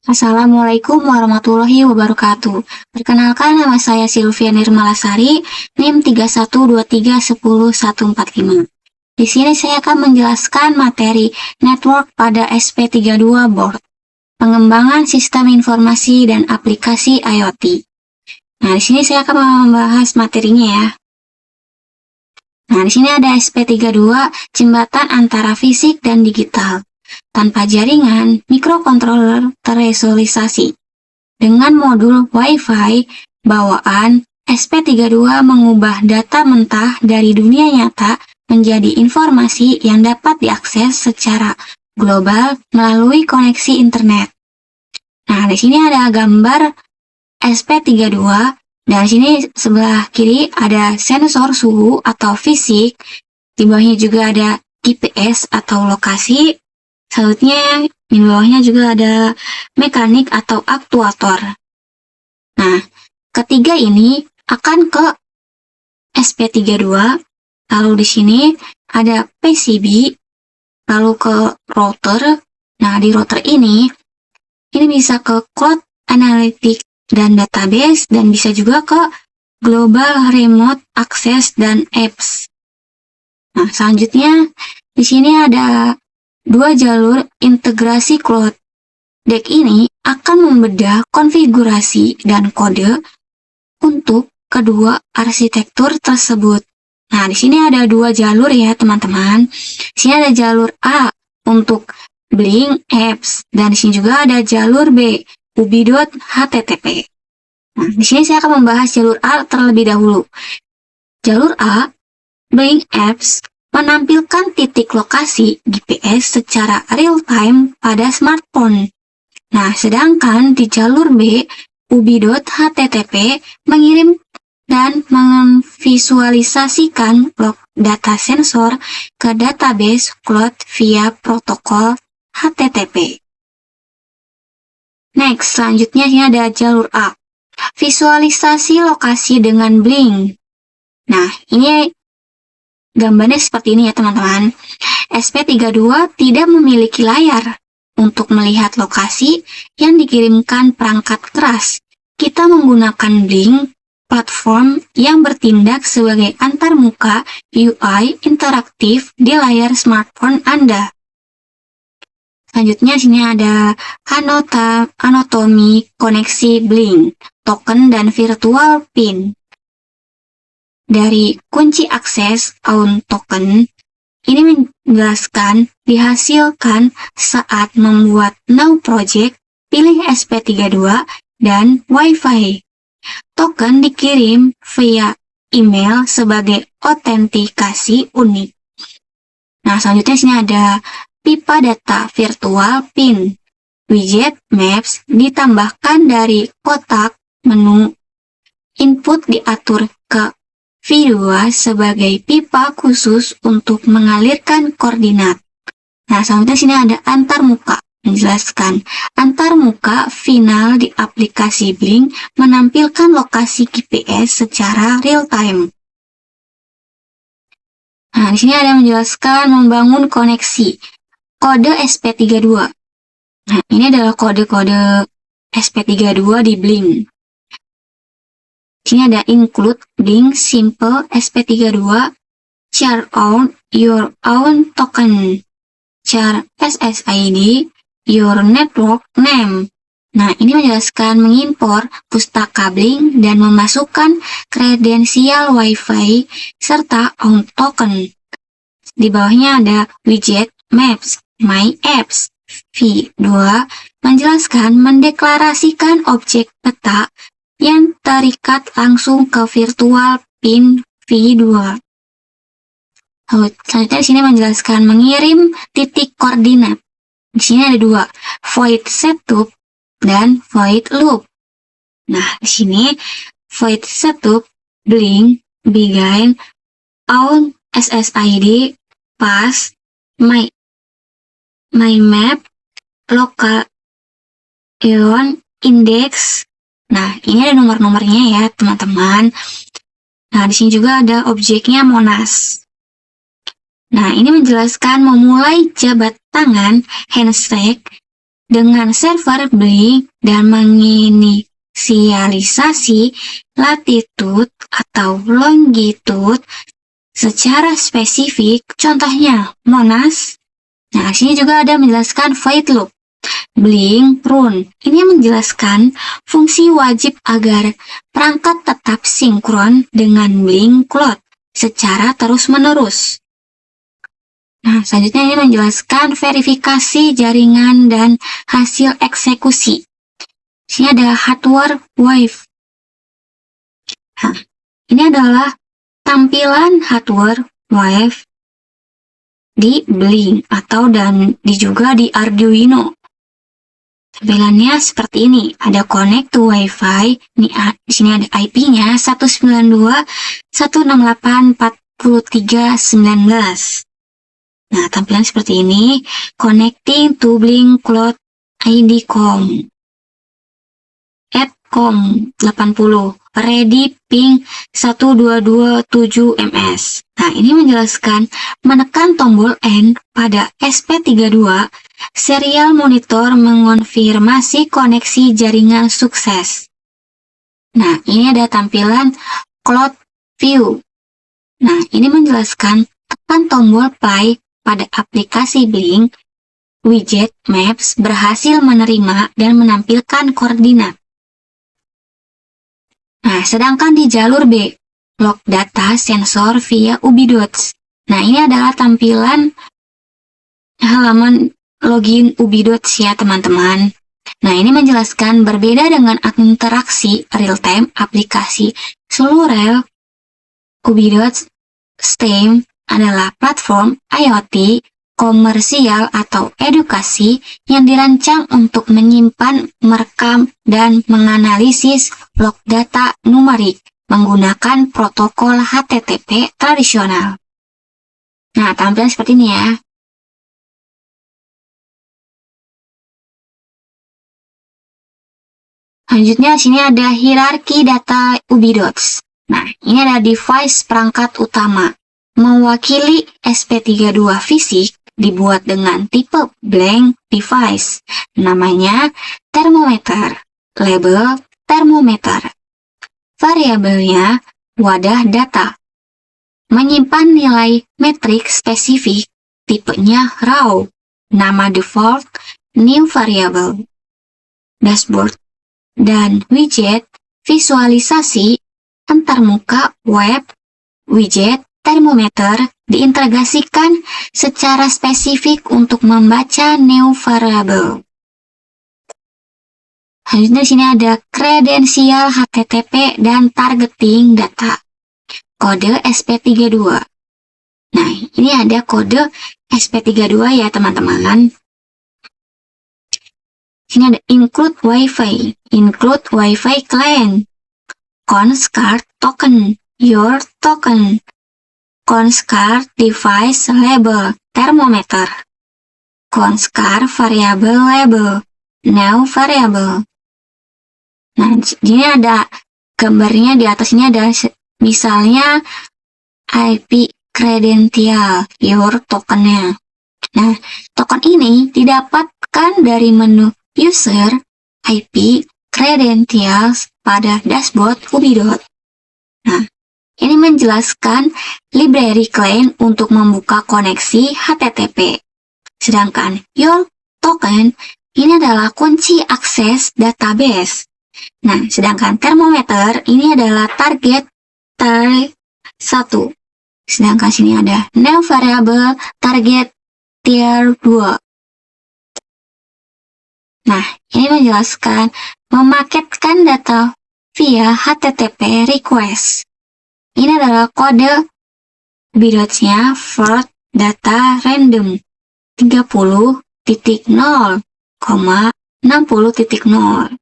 Assalamualaikum warahmatullahi wabarakatuh. Perkenalkan, nama saya Sylvia Nirmalasari, NIM 3123101145. Di sini saya akan menjelaskan materi network pada SP32 Board, pengembangan sistem informasi dan aplikasi IoT. Nah, di sini saya akan membahas materinya ya. Nah, di sini ada SP32, jembatan antara fisik dan digital. Tanpa jaringan, mikrokontroler teresolusi. Dengan modul Wi-Fi bawaan, SP32 mengubah data mentah dari dunia nyata menjadi informasi yang dapat diakses secara global melalui koneksi internet. Nah, di sini ada gambar SP32. Dan di sini sebelah kiri ada sensor suhu atau fisik. Di bawahnya juga ada GPS atau lokasi. Selanjutnya, di bawahnya juga ada mekanik atau aktuator. Nah, ketiga ini akan ke SP32, lalu di sini ada PCB, lalu ke router. Nah, di router ini bisa ke cloud analytics dan database, dan bisa juga ke global remote access dan apps. Nah, selanjutnya di sini ada dua jalur integrasi cloud. Deck ini akan membedah konfigurasi dan kode untuk kedua arsitektur tersebut. Nah, di sini ada dua jalur ya, teman-teman. Di sini ada jalur A untuk Blink Apps, dan di sini juga ada jalur B, ubi.http. Nah, di sini saya akan membahas jalur A terlebih dahulu. Jalur A, Blink Apps, menampilkan titik lokasi GPS secara real-time pada smartphone. Nah, sedangkan di jalur B, ubi.http mengirim dan memvisualisasikan log data sensor ke database cloud via protokol HTTP. Next, selanjutnya ini ada jalur A, visualisasi lokasi dengan Blink. Nah, ini gambarnya seperti ini ya, teman-teman. SP32 tidak memiliki layar untuk melihat lokasi yang dikirimkan perangkat keras. Kita menggunakan Blink, platform yang bertindak sebagai antarmuka UI interaktif di layar smartphone Anda. Selanjutnya sini ada anatomi koneksi Blink, token dan virtual pin. Dari kunci akses Own Token, ini menjelaskan dihasilkan saat membuat Now Project, pilih SP32 dan Wi-Fi. Token dikirim via email sebagai autentikasi unik. Nah, selanjutnya sini ada pipa data virtual pin. Widget Maps ditambahkan dari kotak menu. Input diatur ke V2 sebagai pipa khusus untuk mengalirkan koordinat. Nah, selanjutnya sini ada antarmuka. Menjelaskan antarmuka final di aplikasi Blink menampilkan lokasi GPS secara real-time. Nah, di sini ada menjelaskan membangun koneksi. Kode SP32. Nah, ini adalah kode-kode SP32 di Blink. Di sini ada include Blink simple SP32, share on your own token, share SSID, your network name. Nah, ini menjelaskan mengimpor pustaka Blink dan memasukkan kredensial Wi-Fi serta own token. Di bawahnya ada widget Maps, My Apps. V2 menjelaskan mendeklarasikan objek peta yang terikat langsung ke virtual pin V2. Selanjutnya di sini menjelaskan mengirim titik koordinat. Di sini ada dua, void setup dan void loop. Nah, di sini void setup, Blink, begin, own SSID, pass, my map, local ion, index. Nah, ini ada nomor-nomornya ya, teman-teman. Nah, di sini juga ada objeknya Monas. Nah, ini menjelaskan memulai jabat tangan handshake dengan server Blink dan menginisialisasi latitude atau longitude secara spesifik, contohnya Monas. Nah, sini juga ada menjelaskan void loop, Blink run. Ini menjelaskan fungsi wajib agar perangkat tetap sinkron dengan Blink cloud secara terus-menerus. Nah, selanjutnya ini menjelaskan verifikasi jaringan dan hasil eksekusi. Sini ada hardware wave. Nah, ini adalah tampilan hardware wave di Blink atau juga di Arduino. Tampilannya seperti ini. Ada connect to Wi-Fi. Di sini ada IP-nya 192.168.43.19. Nah, tampilan seperti ini, connecting to Blink Cloud ID COM. COM 80, ready ping 1227 ms. Nah, ini menjelaskan menekan tombol N pada SP32, serial monitor mengonfirmasi koneksi jaringan sukses. Nah, ini ada tampilan Cloud View. Nah, ini menjelaskan tekan tombol play pada aplikasi Blink, widget Maps berhasil menerima dan menampilkan koordinat. Nah, sedangkan di jalur B, log data sensor via Ubidots. Nah, ini adalah tampilan halaman login Ubidots ya, teman-teman. Nah, ini menjelaskan berbeda dengan interaksi real-time aplikasi seluler, Ubidots STEAM adalah platform IoT komersial atau edukasi yang dirancang untuk menyimpan, merekam, dan menganalisis log data numerik menggunakan protokol HTTP tradisional. Nah, tampilan seperti ini ya. Selanjutnya, sini ada hierarki data Ubidots. Nah, ini ada device perangkat utama. Mewakili SP32 fisik dibuat dengan tipe blank device. Namanya termometer. Label termometer. Variabelnya wadah data. Menyimpan nilai metrik spesifik. Tipenya raw. Nama default new variable. Dashboard dan widget visualisasi antarmuka web, widget termometer diintegrasikan secara spesifik untuk membaca new variable. Selanjutnya di sini ada kredensial HTTP dan targeting data. Kode SP32. Nah, ini ada kode SP32 ya, teman-teman. Sini ada include Wi-Fi client, Conscard token, your token, Conscard device label, thermometer, Conscard variable label, new variable. Nah, ini ada gambarnya, di atas ini ada misalnya IP credential, your tokennya. Nah, token ini didapatkan dari menu user IP credentials pada dashboard Ubidot. Nah, ini menjelaskan library client untuk membuka koneksi HTTP. Sedangkan your token ini adalah kunci akses database. Nah, sedangkan thermometer ini adalah target tier 1. Sedangkan sini ada new variable target tier 2. Nah, ini menjelaskan memaketkan data via HTTP request. Ini adalah kode Ubidotnya for data random 30.0,60.0.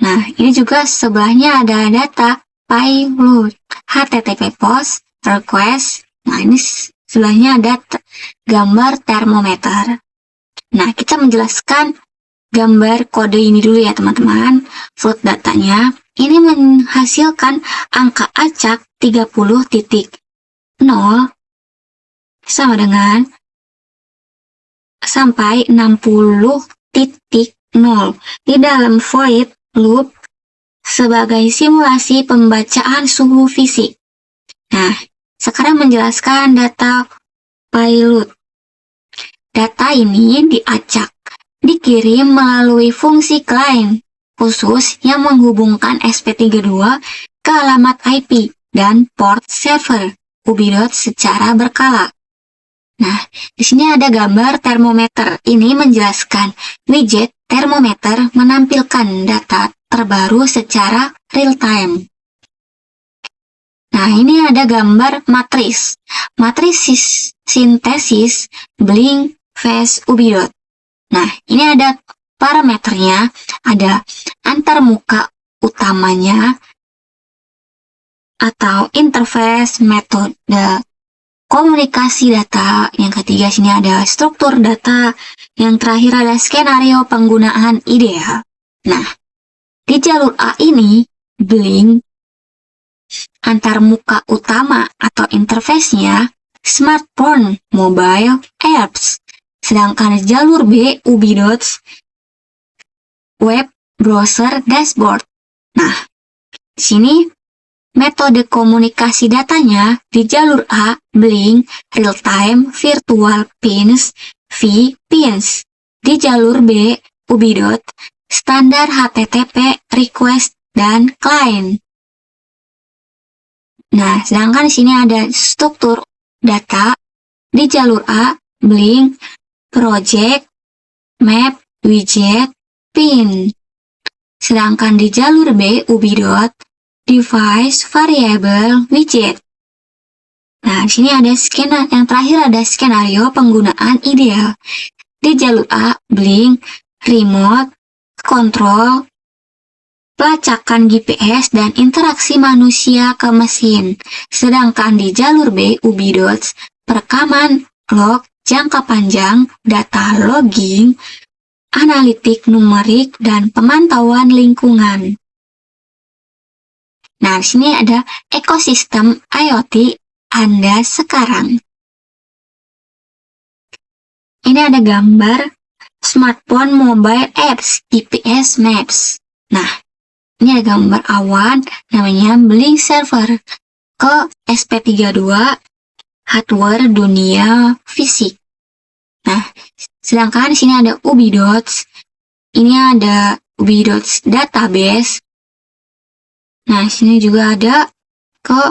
Nah, ini juga sebelahnya ada data payload HTTP post request. Nah, ini sebelahnya ada gambar termometer. Nah, kita menjelaskan gambar kode ini dulu ya, teman-teman. Float datanya ini menghasilkan angka acak 30.0 sama dengan sampai 60.0 di dalam void loop sebagai simulasi pembacaan suhu fisik. Nah, sekarang menjelaskan data payload. Data ini diacak, dikirim melalui fungsi client khusus yang menghubungkan SP32 ke alamat IP dan port server Ubidot secara berkala. Nah, di sini ada gambar termometer. Ini menjelaskan widget termometer menampilkan data terbaru secara real time. Nah, ini ada gambar matris. Matris sintesis Blink Phase Ubidot. Nah, ini ada parameternya, ada antarmuka utamanya atau interface, metode komunikasi data. Yang ketiga sini ada struktur data. Yang terakhir ada skenario penggunaan ideal. Nah, di jalur A ini Blink antarmuka utama atau interface-nya smartphone, mobile, apps. Sedangkan jalur B, Ubidot, web, browser, dashboard. Nah, di sini metode komunikasi datanya di jalur A, Blink, real-time, virtual pins, vPins. Di jalur B, Ubidot, standar HTTP, request, dan client. Nah, sedangkan di sini ada struktur data di jalur A, Blink, project, map, widget, pin. Sedangkan di jalur B, Ubidot, device, variable, widget. Nah, di sini ada yang terakhir ada skenario penggunaan ideal. Di jalur A, Blink, remote, control, pelacakan GPS, dan interaksi manusia ke mesin. Sedangkan di jalur B, Ubidot, perekaman, log, jangka panjang, data logging, analitik numerik, dan pemantauan lingkungan. Nah, di sini ada ekosistem IoT Anda sekarang. Ini ada gambar smartphone mobile apps, GPS Maps. Nah, ini ada gambar awan namanya Blink Server ke SP32 hardware dunia fisik. Nah, sedangkan di sini ada Ubidot. Ini ada Ubidot database. Nah, sini juga ada ke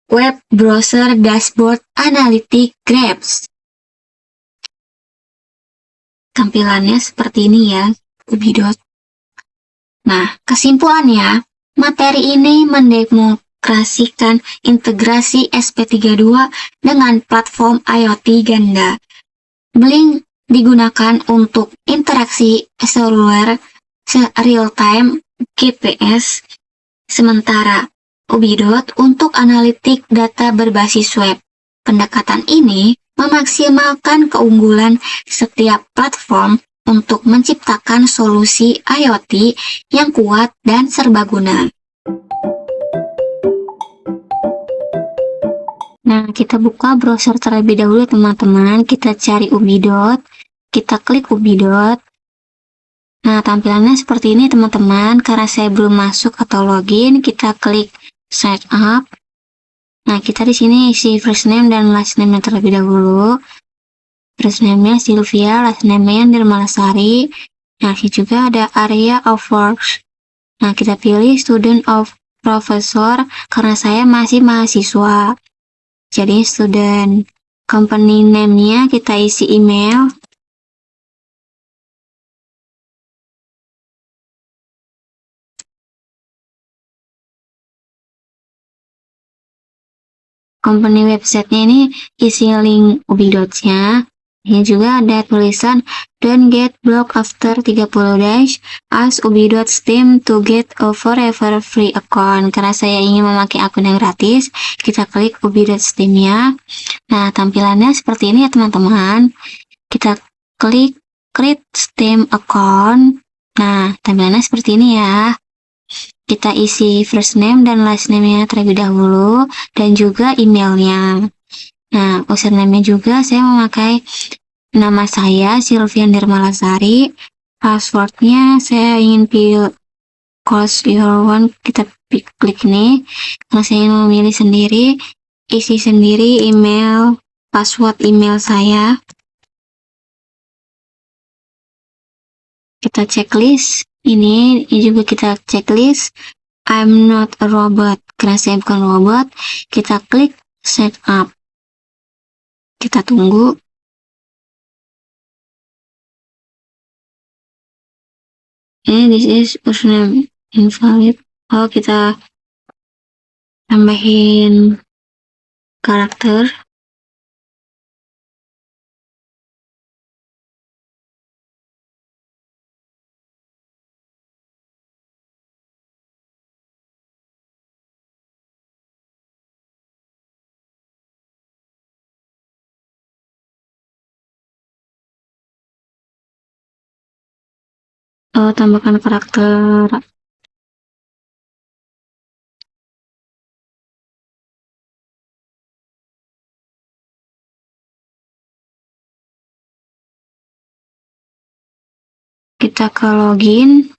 web browser dashboard analytic graphs. Tampilannya seperti ini ya, Ubidot. Nah, kesimpulannya, materi ini mendemokrasikan integrasi SP32 dengan platform IoT ganda. Blink digunakan untuk interaksi seluler real-time GPS, sementara Ubidot untuk analitik data berbasis web. Pendekatan ini memaksimalkan keunggulan setiap platform untuk menciptakan solusi IoT yang kuat dan serbaguna. Nah, kita buka browser terlebih dahulu teman-teman. Kita cari Ubidot, kita klik Ubidot. Nah, tampilannya seperti ini teman-teman. Karena saya belum masuk atau login, kita klik sign up. Nah, kita di sini isi first name dan last name terlebih dahulu. First name-nya Sylvia, last name-nya Nirmalasari. Nah, ini juga ada area of works. Nah, kita pilih student of professor karena saya masih mahasiswa. Jadi student. Company name-nya kita isi email. Company website-nya ini isi link Ubidot-nya. Ini juga ada tulisan don't get blocked after 30 days, ask Ubidot team to get a forever free account. Karena saya ingin memakai akun yang gratis, kita klik Ubidot team-nya. Nah, tampilannya seperti ini ya teman-teman. Kita klik create Steam account. Nah, tampilannya seperti ini ya. Kita isi first name dan last name-nya terlebih dahulu, dan juga emailnya. Nah, username-nya juga saya memakai Nama saya Sylvian Dermalasari. Passwordnya saya ingin pilih Close Your One. Kita klik nih. Karena saya ingin memilih sendiri, isi sendiri email, password email saya. Kita checklist. Ini juga kita checklist. I'm not a robot. Karena saya bukan robot, kita klik set up. Kita tunggu. Ini this is username invalid. Oh, kita tambahin karakter. Tambahkan karakter. Kita ke login.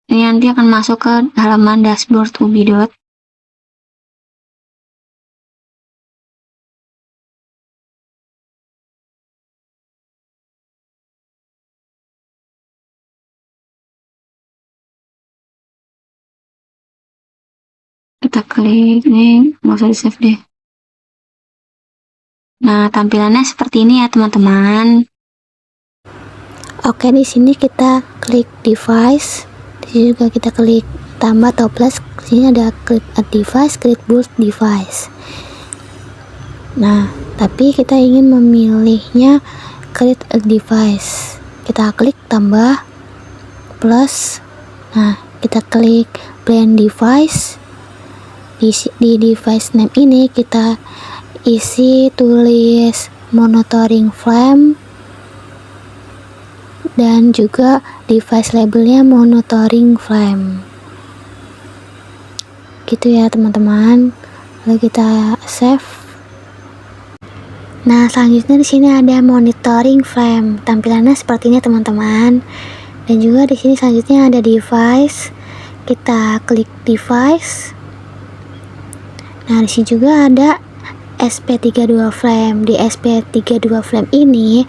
Ini nanti akan masuk ke halaman dashboard Ubidot. Kita klik nih, nggak usah di save deh. Nah, tampilannya seperti ini ya teman-teman. Oke, di sini kita klik device. Di sini juga kita klik tambah atau plus. Di sini ada klik add device, klik boost device. Nah, tapi kita ingin memilihnya klik add device. Kita klik tambah plus. Nah, kita klik blend device. Di device name ini kita isi tulis monitoring flame dan juga device labelnya monitoring flame, gitu ya teman-teman. Lalu kita save. Nah, selanjutnya di sini ada monitoring flame, tampilannya seperti ini teman-teman. Dan juga di sini selanjutnya ada device. Kita klik device. Nah, di sini juga ada SP32 flame. Di SP32 flame ini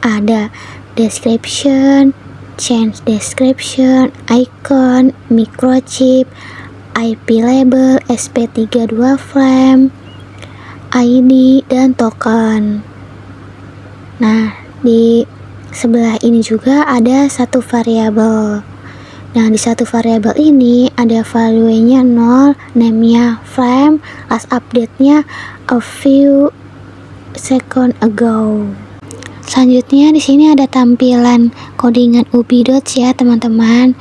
ada description, change description, icon, microchip, IP label, SP32 flame, ID, dan token. Nah, di sebelah ini juga ada satu variabel. Nah, di satu variabel ini ada value-nya 0, name-nya flame, last update-nya a few second ago. Selanjutnya di sini ada tampilan codingan Ubidot ya teman-teman.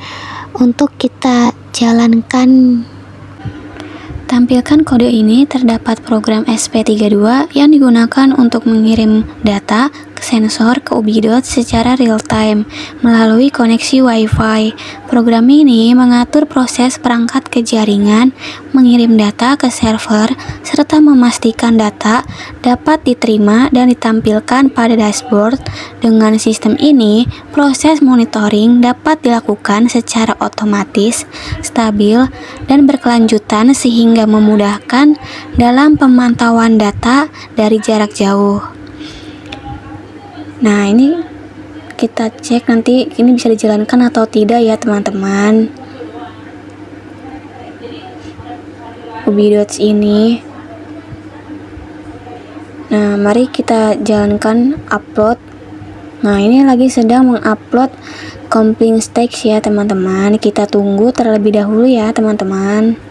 Untuk kita jalankan. Tampilkan kode ini terdapat program SP32 yang digunakan untuk mengirim data ke sensor ke Ubidot secara real-time melalui koneksi Wi-Fi. Program ini mengatur proses perangkat ke jaringan, mengirim data ke server, serta memastikan data dapat diterima dan ditampilkan pada dashboard. Dengan sistem ini, proses monitoring dapat dilakukan secara otomatis, stabil, dan berkelanjutan sehingga memudahkan dalam pemantauan data dari jarak jauh. Nah, ini kita cek nanti ini bisa dijalankan atau tidak ya teman-teman. Ubidot ini. Nah, mari kita jalankan upload. Nah, ini lagi sedang mengupload complete text ya teman-teman. Kita tunggu terlebih dahulu ya teman-teman.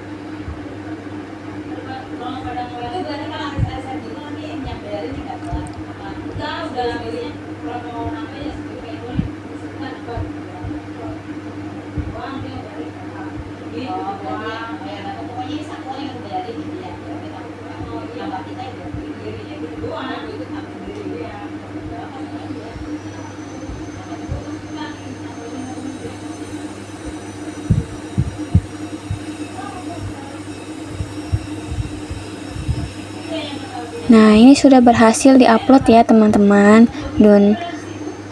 Nah, ini sudah berhasil diupload ya teman-teman. Done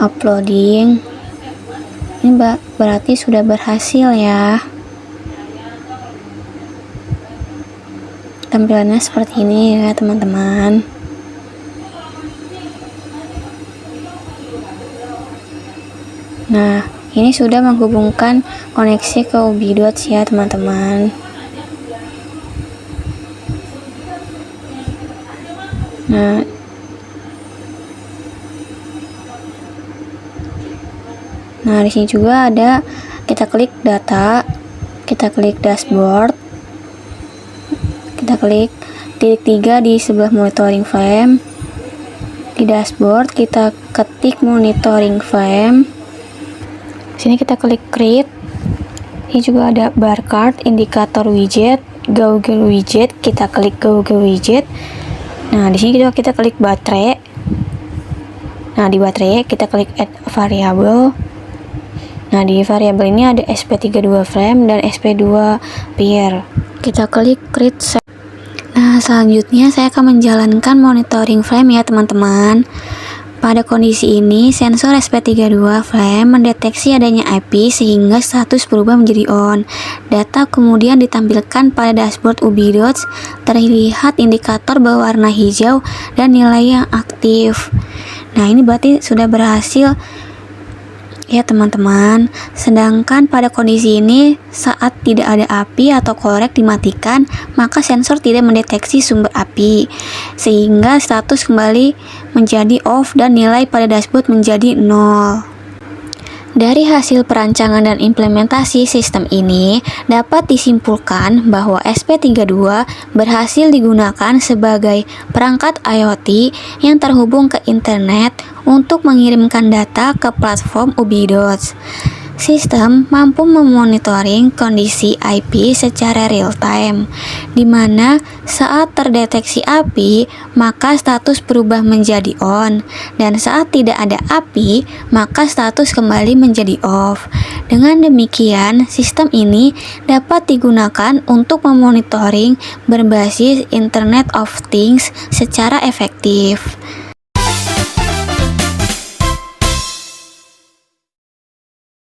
uploading. Ini berarti sudah berhasil ya. Tampilannya seperti ini ya teman-teman. Nah, ini sudah menghubungkan koneksi ke Ubidots ya teman-teman. Nah, di sini juga ada, kita klik data, kita klik dashboard, kita klik titik 3 di sebelah monitoring flame. Di dashboard kita ketik monitoring flame. Sini kita klik create. Ini juga ada barcode, indikator widget, Google widget, kita klik Google widget. Nah, di sini kita klik baterai. Nah, di baterai kita klik add variable. Nah, di variabel ini ada SP32 frame dan SP2 pair. Kita klik create set. Nah, selanjutnya saya akan menjalankan monitoring flame ya teman-teman. Pada kondisi ini, sensor SP32 flame mendeteksi adanya IP sehingga status berubah menjadi on. Data kemudian ditampilkan pada dashboard Ubidots, terlihat indikator berwarna hijau dan nilai yang aktif. Nah, ini berarti sudah berhasil ya teman-teman. Sedangkan pada kondisi ini, saat tidak ada api atau korek dimatikan, maka sensor tidak mendeteksi sumber api, sehingga status kembali menjadi off dan nilai pada dashboard menjadi 0. Dari hasil perancangan dan implementasi sistem ini, dapat disimpulkan bahwa SP32 berhasil digunakan sebagai perangkat IoT yang terhubung ke internet untuk mengirimkan data ke platform Ubidots. Sistem mampu memonitoring kondisi IP secara real-time, di mana saat terdeteksi api, maka status berubah menjadi on, dan saat tidak ada api, maka status kembali menjadi off. Dengan demikian, sistem ini dapat digunakan untuk memonitoring berbasis Internet of Things secara efektif.